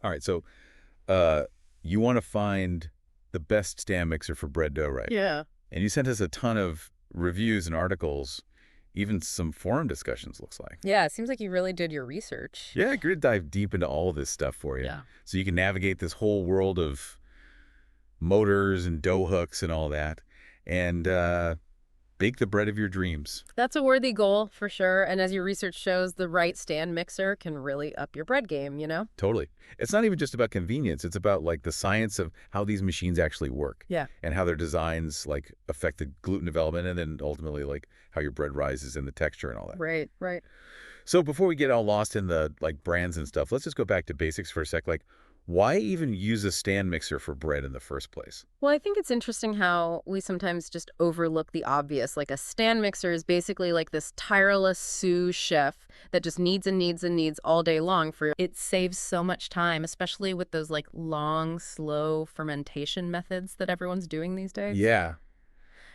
All right, so uh, you want to find the best stand mixer for bread dough, right? Yeah. And you sent us a ton of reviews and articles, even some forum discussions, looks like. Yeah, it seems like you really did your research. Yeah, good to dive deep into all of this stuff for you. Yeah. So you can navigate this whole world of motors and dough hooks and all that, and bake the bread of your dreams. That's a worthy goal for sure. And as your research shows, the right stand mixer can really up your bread game, you know? Totally. It's not even just about convenience. It's about like the science of how these machines actually work Yeah. and how their designs like affect the gluten development and then ultimately like how your bread rises and the texture and all that. Right, right. So before we get all lost in the like brands and stuff, let's just go back to basics for a sec. Like, why even use a stand mixer for bread in the first place? Well, I think it's interesting how we sometimes just overlook the obvious. Like a stand mixer is basically like this tireless sous chef that just needs and needs and needs all day long for it saves so much time, especially with those like long, slow fermentation methods that everyone's doing these days. Yeah.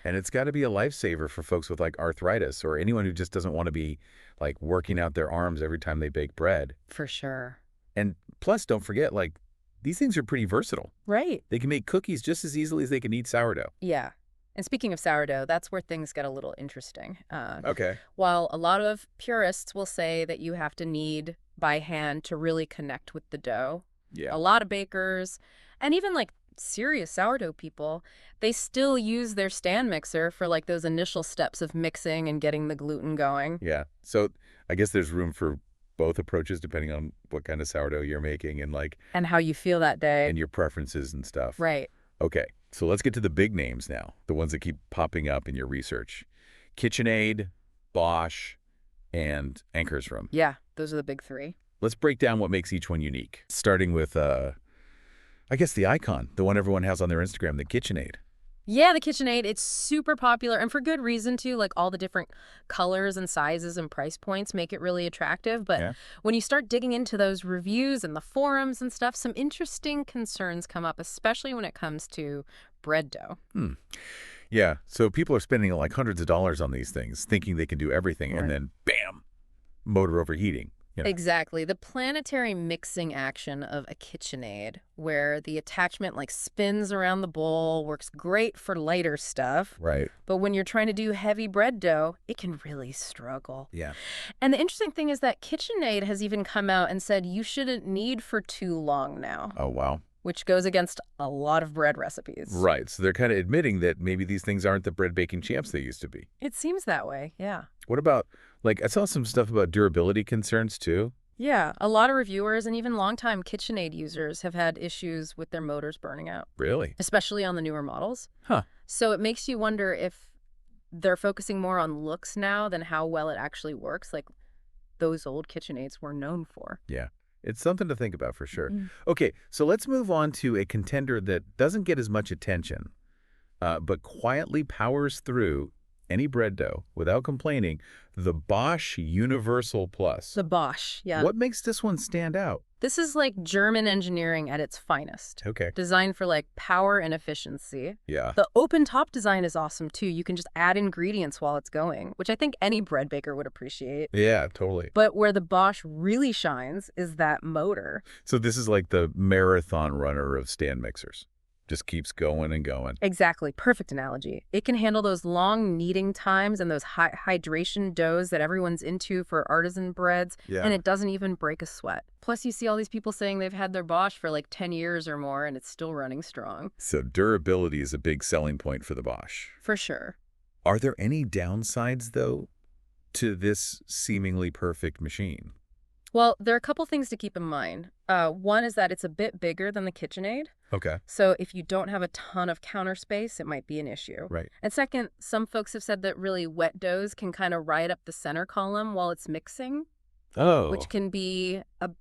And it's got to be a lifesaver for folks with like arthritis or anyone who just doesn't want to be like working out their arms every time they bake bread. For sure. And plus, don't forget, like, these things are pretty versatile. Right. They can make cookies just as easily as they can eat sourdough. Yeah. And speaking of sourdough, that's where things get a little interesting. Okay. While a lot of purists will say that you have to knead by hand to really connect with the dough, Yeah. a lot of bakers and even like serious sourdough people, they still use their stand mixer for like those initial steps of mixing and getting the gluten going. Yeah. So I guess there's room for both approaches depending on what kind of sourdough you're making and like, And how you feel that day. and your preferences and stuff. Right. Okay. So let's get to the big names now, the ones that keep popping up in your research. KitchenAid, Bosch, and Ankarsrum. Yeah, those are the big three. Let's break down what makes each one unique, starting with, I guess, the icon, the one everyone has on their Instagram, the KitchenAid. Yeah, the KitchenAid, it's super popular and for good reason too. Like all the different colors and sizes and price points make it really attractive. But Yeah. when you start digging into those reviews and the forums and stuff, some interesting concerns come up, especially when it comes to bread dough. Yeah, so people are spending like hundreds of dollars on these things, thinking they can do everything, and Right. then bam, motor overheating. Exactly. The planetary mixing action of a KitchenAid, where the attachment like spins around the bowl, works great for lighter stuff. Right. But when you're trying to do heavy bread dough, it can really struggle. Yeah. And the interesting thing is that KitchenAid has even come out and said you shouldn't knead for too long now, Oh, wow. which goes against a lot of bread recipes. Right. So they're kind of admitting that maybe these things aren't the bread baking champs they used to be. It seems that way, yeah. What about, like, I saw some stuff about durability concerns too. Yeah, a lot of reviewers and even longtime KitchenAid users have had issues with their motors burning out, Really? especially on the newer models. Huh. So it makes you wonder if they're focusing more on looks now than how well it actually works, like those old KitchenAids were known for. Yeah. It's something to think about for sure. Mm. Okay, so let's move on to a contender that doesn't get as much attention, but quietly powers through any bread dough without complaining, the Bosch Universal Plus. The Bosch, yeah. What makes this one stand out? This is like German engineering at its finest. Okay. Designed for like power and efficiency. Yeah. The open top design is awesome too. You can just add ingredients while it's going, which I think any bread baker would appreciate. Yeah, totally. But where the Bosch really shines is that motor. So this is like the marathon runner of stand mixers. Just keeps going and going. Exactly. Perfect analogy. It can handle those long kneading times and those high hydration doughs that everyone's into for artisan breads, Yeah. and it doesn't even break a sweat. Plus, you see all these people saying they've had their Bosch for like 10 years or more, and it's still running strong. So durability is a big selling point for the Bosch. For sure. Are there any downsides, though, to this seemingly perfect machine? Well, there are a couple things to keep in mind. One is that it's a bit bigger than the KitchenAid. Okay. So if you don't have a ton of counter space, it might be an issue. Right. And second, some folks have said that really wet doughs can kind of ride up the center column while it's mixing, Oh. which can be a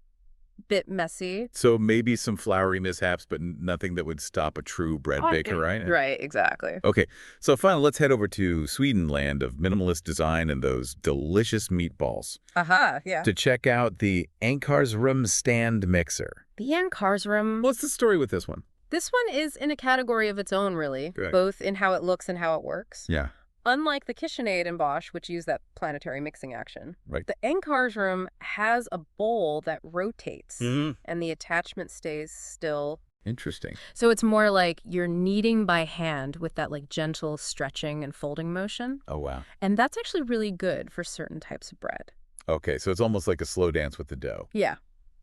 bit messy. So maybe some floury mishaps, but nothing that would stop a true bread baker, right? Right, exactly. Okay, so finally, let's head over to Sweden land of minimalist design and those delicious meatballs Aha, yeah. to check out the Ankarsrum stand mixer. The Ankarsrum. What's the story with this one? This one is in a category of its own, really, Good. both in how it looks and how it works. Yeah. Unlike the KitchenAid in Bosch, which use that planetary mixing action, Right. the Ankarsrum has a bowl that rotates Hmm. and the attachment stays still. Interesting. So it's more like you're kneading by hand with that like gentle stretching and folding motion. Oh, wow. And that's actually really good for certain types of bread. Okay, so it's almost like a slow dance with the dough. Yeah,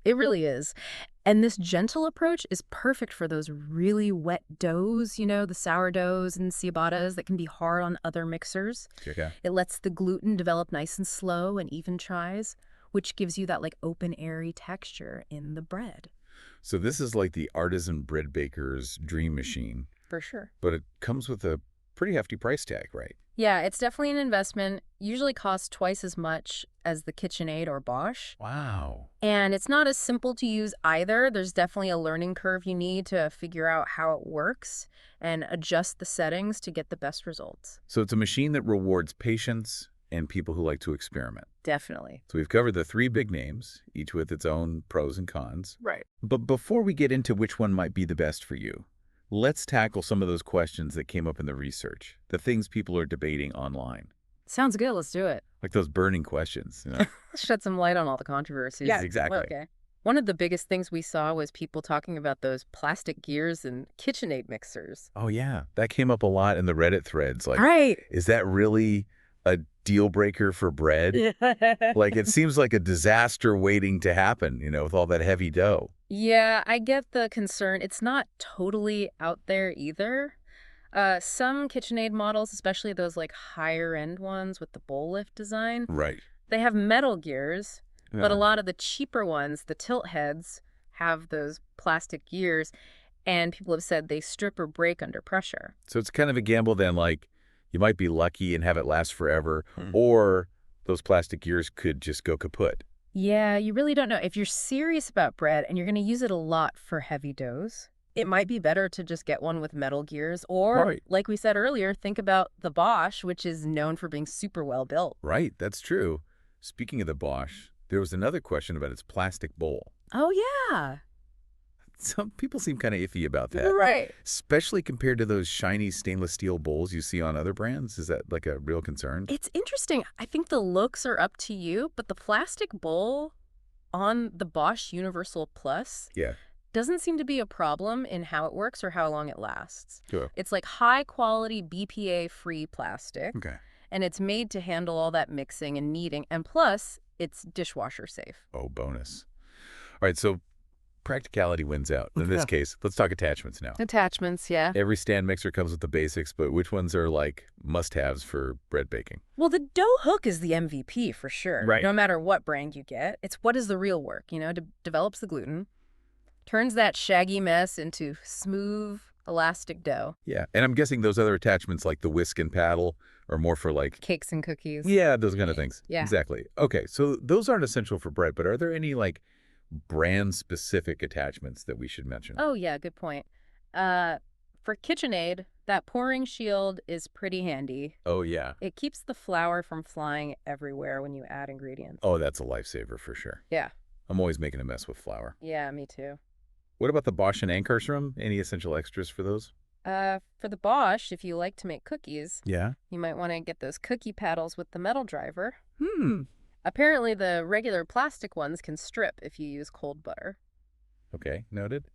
it really is. And this gentle approach is perfect for those really wet doughs, the sourdoughs and ciabattas that can be hard on other mixers. Okay. It lets the gluten develop nice and slow and even tries, which gives you that like open, airy texture in the bread. So this is like the artisan bread baker's dream machine, For sure. but it comes with a pretty hefty price tag, right? Yeah, it's definitely an investment. Usually costs twice as much as the KitchenAid or Bosch. Wow. And it's not as simple to use either. There's definitely a learning curve you need to figure out how it works and adjust the settings to get the best results. So it's a machine that rewards patience and people who like to experiment. Definitely. So we've covered the three big names, each with its own pros and cons. Right. But before we get into which one might be the best for you, let's tackle some of those questions that came up in the research, the things people are debating online. Sounds good. Let's do it. Like those burning questions, you know? Let's shed some light on all the controversies. Yeah, exactly. Okay. One of the biggest things we saw was people talking about those plastic gears and KitchenAid mixers. Oh, yeah. That came up a lot in the Reddit threads. Like, Right. is that really a deal breaker for bread? Like, it seems like a disaster waiting to happen, with all that heavy dough. Yeah, I get the concern. It's not totally out there either. Some KitchenAid models, especially those like higher end ones with the bowl lift design, Right. they have metal gears, but a Yeah. lot of the cheaper ones, the tilt heads, have those plastic gears, and people have said they strip or break under pressure. So it's kind of a gamble then, like, you might be lucky and have it last forever, or those plastic gears could just go kaput. Yeah, you really don't know. If you're serious about bread and you're going to use it a lot for heavy doughs, it might be better to just get one with metal gears. Or, Right. like we said earlier, think about the Bosch, which is known for being super well built. Right, that's true. Speaking of the Bosch, there was another question about its plastic bowl. Oh, yeah. Some people seem kind of iffy about that, Right. especially compared to those shiny stainless steel bowls you see on other brands. Is that like a real concern? It's interesting. I think the looks are up to you, but the plastic bowl on the Bosch Universal Plus Yeah, doesn't seem to be a problem in how it works or how long it lasts. sure. It's like high quality BPA-free plastic. Okay. And it's made to handle all that mixing and kneading. And plus, it's dishwasher safe. Oh, bonus. All right, so practicality wins out. In this case, let's talk attachments now. Attachments, yeah. Every stand mixer comes with the basics, but which ones are like must-haves for bread baking? Well, the dough hook is the MVP for sure. Right. No matter what brand you get. It's what is the real work, develops the gluten, turns that shaggy mess into smooth, elastic dough. Yeah, and I'm guessing those other attachments like the whisk and paddle are more for like, Cakes and cookies. yeah, those kind of things. Yeah. Exactly. Okay, so those aren't essential for bread, but are there any like brand-specific attachments that we should mention? Oh, yeah, good point. For KitchenAid, that pouring shield is pretty handy. Oh, yeah. It keeps the flour from flying everywhere when you add ingredients. Oh, that's a lifesaver for sure. Yeah. I'm always making a mess with flour. Yeah, me too. What about the Bosch and Ankarsrum? Any essential extras for those? For the Bosch, if you like to make cookies, Yeah. you might want to get those cookie paddles with the metal driver. Apparently Apparently, the regular plastic ones can strip if you use cold butter. Okay, noted.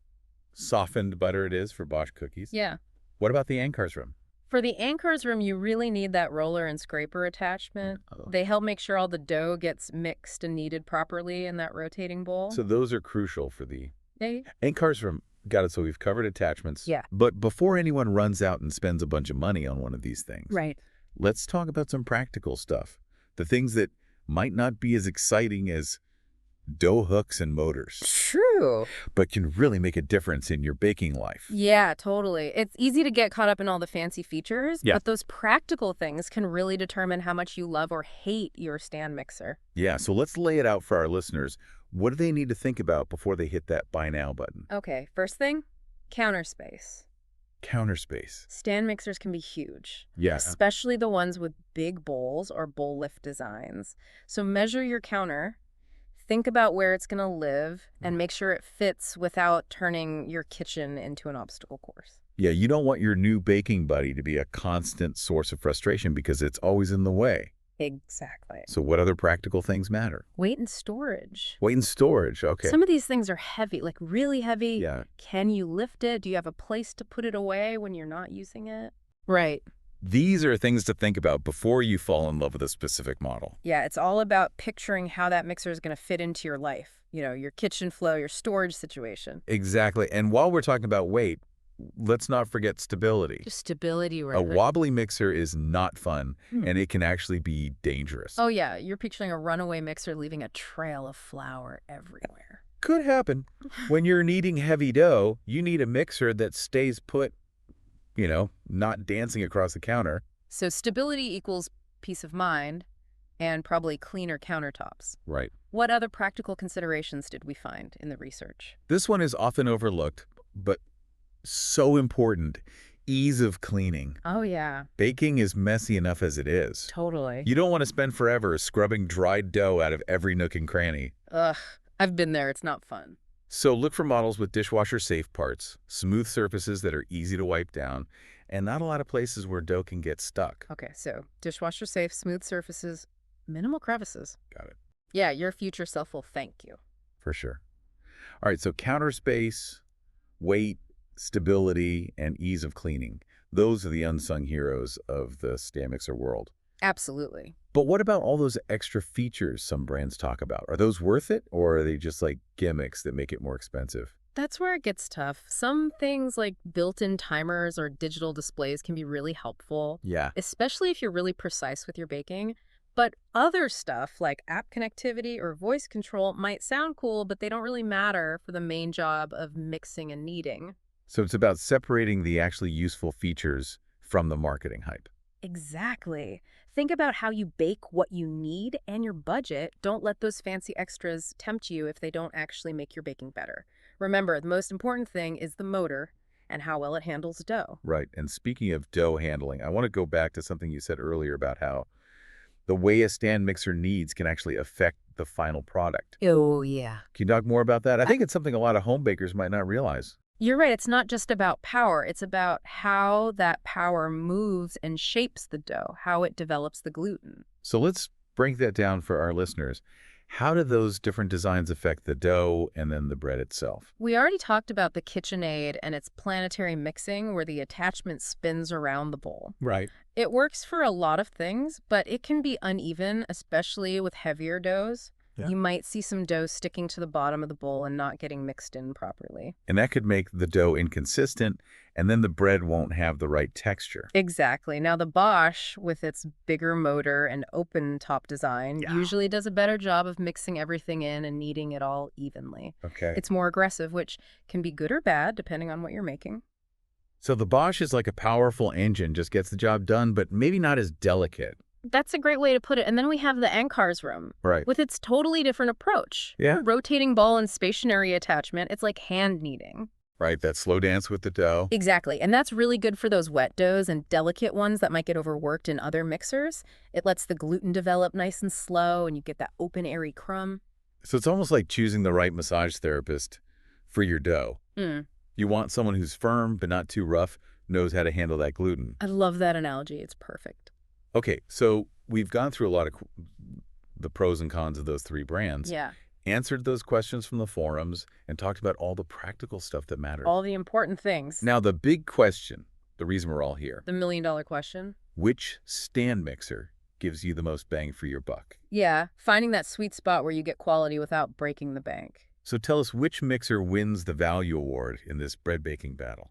Softened butter it is for Bosch cookies. Yeah. What about the Ankarsrum? For the Ankarsrum, you really need that roller and scraper attachment. Oh. They help make sure all the dough gets mixed and kneaded properly in that rotating bowl. So those are crucial for the Yeah. Ankarsrum. Got it. So we've covered attachments. Yeah. But before anyone runs out and spends a bunch of money on one of these things, Right. let's talk about some practical stuff. The things that might not be as exciting as dough hooks and motors, True. but can really make a difference in your baking life. Yeah, totally. It's easy to get caught up in all the fancy features, Yeah. but those practical things can really determine how much you love or hate your stand mixer. Yeah, so let's lay it out for our listeners. What do they need to think about before they hit that buy now button? Okay, first thing, counter space. Counter space. Stand mixers can be huge, Yeah. especially the ones with big bowls or bowl lift designs. So measure your counter, think about where it's going to live, and make sure it fits without turning your kitchen into an obstacle course. Yeah, you don't want your new baking buddy to be a constant source of frustration because it's always in the way. Exactly. So what other practical things matter? Weight and storage. Weight and storage, okay. Some of these things are heavy, like really heavy. Yeah. Can you lift it? Do you have a place to put it away when you're not using it? Right. These are things to think about before you fall in love with a specific model. Yeah, it's all about picturing how that mixer is going to fit into your life. You know, your kitchen flow, your storage situation. Exactly. And while we're talking about weight, let's not forget stability. Just stability, right? A wobbly mixer is not fun, Hmm. and it can actually be dangerous. Oh, yeah. You're picturing a runaway mixer leaving a trail of flour everywhere. Could happen. When you're kneading heavy dough, you need a mixer that stays put, not dancing across the counter. So stability equals peace of mind and probably cleaner countertops. Right. What other practical considerations did we find in the research? This one is often overlooked, but so important. Ease of cleaning. Oh, yeah. Baking is messy enough as it is. Totally. You don't want to spend forever scrubbing dried dough out of every nook and cranny. Ugh, I've been there. It's not fun. So look for models with dishwasher-safe parts, smooth surfaces that are easy to wipe down, and not a lot of places where dough can get stuck. Okay, so dishwasher safe, smooth surfaces, minimal crevices. Got it. Yeah, your future self will thank you. For sure. All right, so counter space, weight, stability, and ease of cleaning. Those are the unsung heroes of the stand mixer world. Absolutely. But what about all those extra features some brands talk about? Are those worth it, or are they just like gimmicks that make it more expensive? That's where it gets tough. Some things like built-in timers or digital displays can be really helpful, Yeah. especially if you're really precise with your baking. But other stuff like app connectivity or voice control might sound cool, but they don't really matter for the main job of mixing and kneading. So it's about separating the actually useful features from the marketing hype. Exactly. Think about how you bake what you need and your budget. Don't let those fancy extras tempt you if they don't actually make your baking better. Remember, the most important thing is the motor and how well it handles dough. Right. And speaking of dough handling, I want to go back to something you said earlier about how the way a stand mixer kneads can actually affect the final product. Oh, yeah. Can you talk more about that? I think it's something a lot of home bakers might not realize. You're right. It's not just about power. It's about how that power moves and shapes the dough, how it develops the gluten. So let's break that down for our listeners. How do those different designs affect the dough and then the bread itself? We already talked about the KitchenAid and its planetary mixing where the attachment spins around the bowl. Right. It works for a lot of things, but it can be uneven, especially with heavier doughs. Yeah. You might see some dough sticking to the bottom of the bowl and not getting mixed in properly. And that could make the dough inconsistent, and then the bread won't have the right texture. Exactly. Now, the Bosch, with its bigger motor and open top design, usually does a better job of mixing everything in and kneading it all evenly. Okay. It's more aggressive, which can be good or bad, depending on what you're making. So the Bosch is like a powerful engine, just gets the job done, but maybe not as delicate. That's a great way to put it. And then we have the Ankarsrum Right. with its totally different approach. Yeah. Rotating ball and stationary attachment. It's like hand kneading. Right, that slow dance with the dough. Exactly. And that's really good for those wet doughs and delicate ones that might get overworked in other mixers. It lets the gluten develop nice and slow, and you get that open, airy crumb. So it's almost like choosing the right massage therapist for your dough. Mm. You want someone who's firm but not too rough, knows how to handle that gluten. I love that analogy. It's perfect. Okay, so we've gone through a lot of the pros and cons of those three brands. Yeah. Answered those questions from the forums, and talked about all the practical stuff that matters. All the important things. Now, the big question, the reason we're all here, The million-dollar question. which stand mixer gives you the most bang for your buck? Yeah, finding that sweet spot where you get quality without breaking the bank. So tell us which mixer wins the value award in this bread baking battle.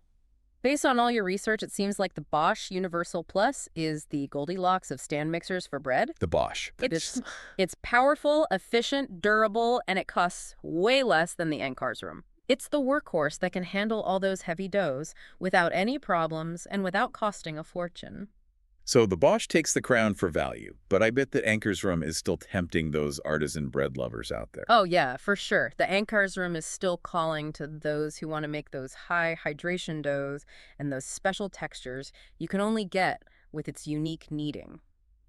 Based on all your research, it seems like the Bosch Universal Plus is the Goldilocks of stand mixers for bread. The Bosch. It's powerful, efficient, durable, and it costs way less than the Ankarsrum. It's the workhorse that can handle all those heavy doughs without any problems and without costing a fortune. So the Bosch takes the crown for value, but I bet that Ankarsrum is still tempting those artisan bread lovers out there. Oh, yeah, for sure. The Ankarsrum is still calling to those who want to make those high hydration doughs and those special textures you can only get with its unique kneading.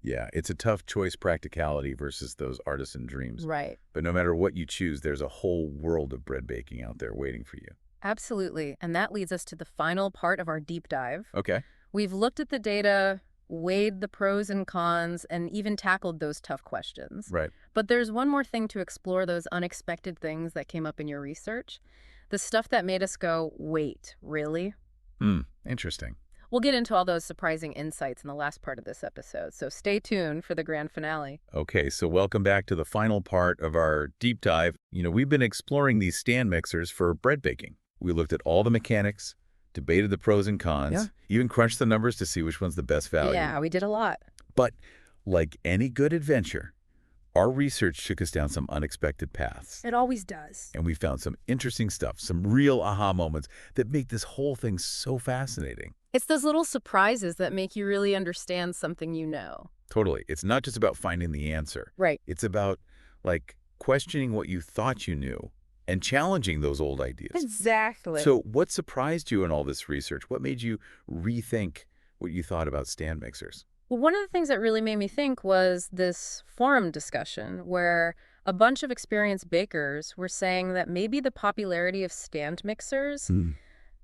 Yeah, it's a tough choice practicality versus those artisan dreams. Right. But no matter what you choose, there's a whole world of bread baking out there waiting for you. Absolutely. And that leads us to the final part of our deep dive. Okay. We've looked at the data, weighed the pros and cons, and even tackled those tough questions. Right. But there's one more thing to explore, those unexpected things that came up in your research. The stuff that made us go, wait, really? Interesting. We'll get into all those surprising insights in the last part of this episode, so stay tuned for the grand finale. Okay, so welcome back to the final part of our deep dive. We've been exploring these stand mixers for bread baking. We looked at all the mechanics, debated the pros and cons, even crunched the numbers to see which one's the best value. Yeah, we did a lot. But like any good adventure, our research took us down some unexpected paths. It always does. And we found some interesting stuff, some real aha moments that make this whole thing so fascinating. It's those little surprises that make you really understand something you know. Totally. It's not just about finding the answer. Right. It's about, questioning what you thought you knew and challenging those old ideas. Exactly. So what surprised you in all this research? What made you rethink what you thought about stand mixers? Well, one of the things that really made me think was this forum discussion where a bunch of experienced bakers were saying that maybe the popularity of stand mixers,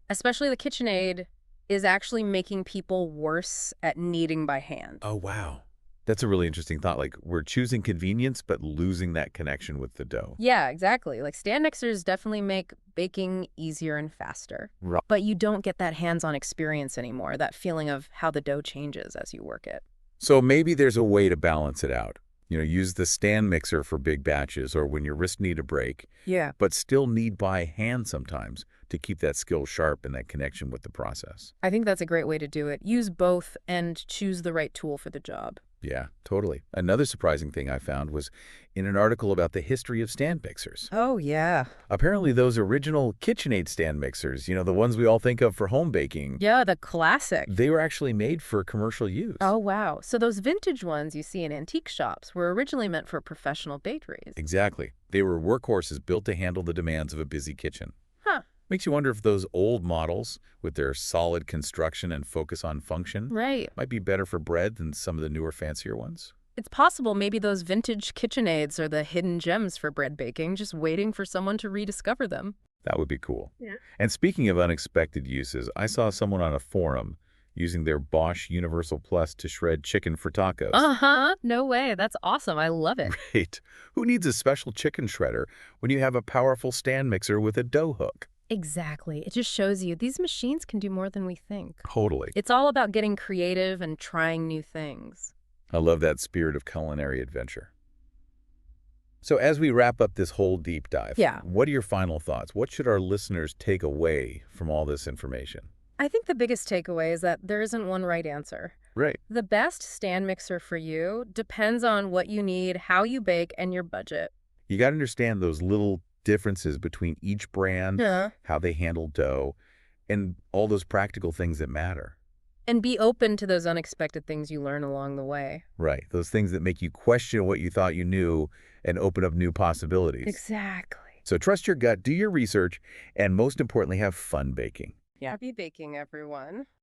especially the KitchenAid, is actually making people worse at kneading by hand. Oh, wow. That's a really interesting thought. We're choosing convenience, but losing that connection with the dough. Yeah, exactly. Stand mixers definitely make baking easier and faster. Right. But you don't get that hands-on experience anymore, that feeling of how the dough changes as you work it. So maybe there's a way to balance it out. Use the stand mixer for big batches or when your wrists need a break. Yeah. But still knead by hand sometimes to keep that skill sharp and that connection with the process. I think that's a great way to do it. Use both and choose the right tool for the job. Yeah, totally. Another surprising thing I found was in an article about the history of stand mixers. Oh, yeah. Apparently those original KitchenAid stand mixers, the ones we all think of for home baking, Yeah, the classic. they were actually made for commercial use. Oh, wow. So those vintage ones you see in antique shops were originally meant for professional bakeries. Exactly. They were workhorses built to handle the demands of a busy kitchen. Huh. Makes you wonder if those old models, with their solid construction and focus on function, Right. might be better for bread than some of the newer, fancier ones. It's possible maybe those vintage KitchenAids are the hidden gems for bread baking, just waiting for someone to rediscover them. That would be cool. Yeah. And speaking of unexpected uses, I saw someone on a forum using their Bosch Universal Plus to shred chicken for tacos. Uh-huh. No way. That's awesome. I love it. Great. Who needs a special chicken shredder when you have a powerful stand mixer with a dough hook? Exactly. It just shows you these machines can do more than we think. Totally. It's all about getting creative and trying new things. I love that spirit of culinary adventure. So as we wrap up this whole deep dive, what are your final thoughts? What should our listeners take away from all this information? I think the biggest takeaway is that there isn't one right answer. Right. The best stand mixer for you depends on what you need, how you bake, and your budget. You got to understand those little differences between each brand, how they handle dough, and all those practical things that matter. And be open to those unexpected things you learn along the way. Right. Those things that make you question what you thought you knew and open up new possibilities. Exactly. So trust your gut, do your research, and most importantly, have fun baking. Happy baking, everyone.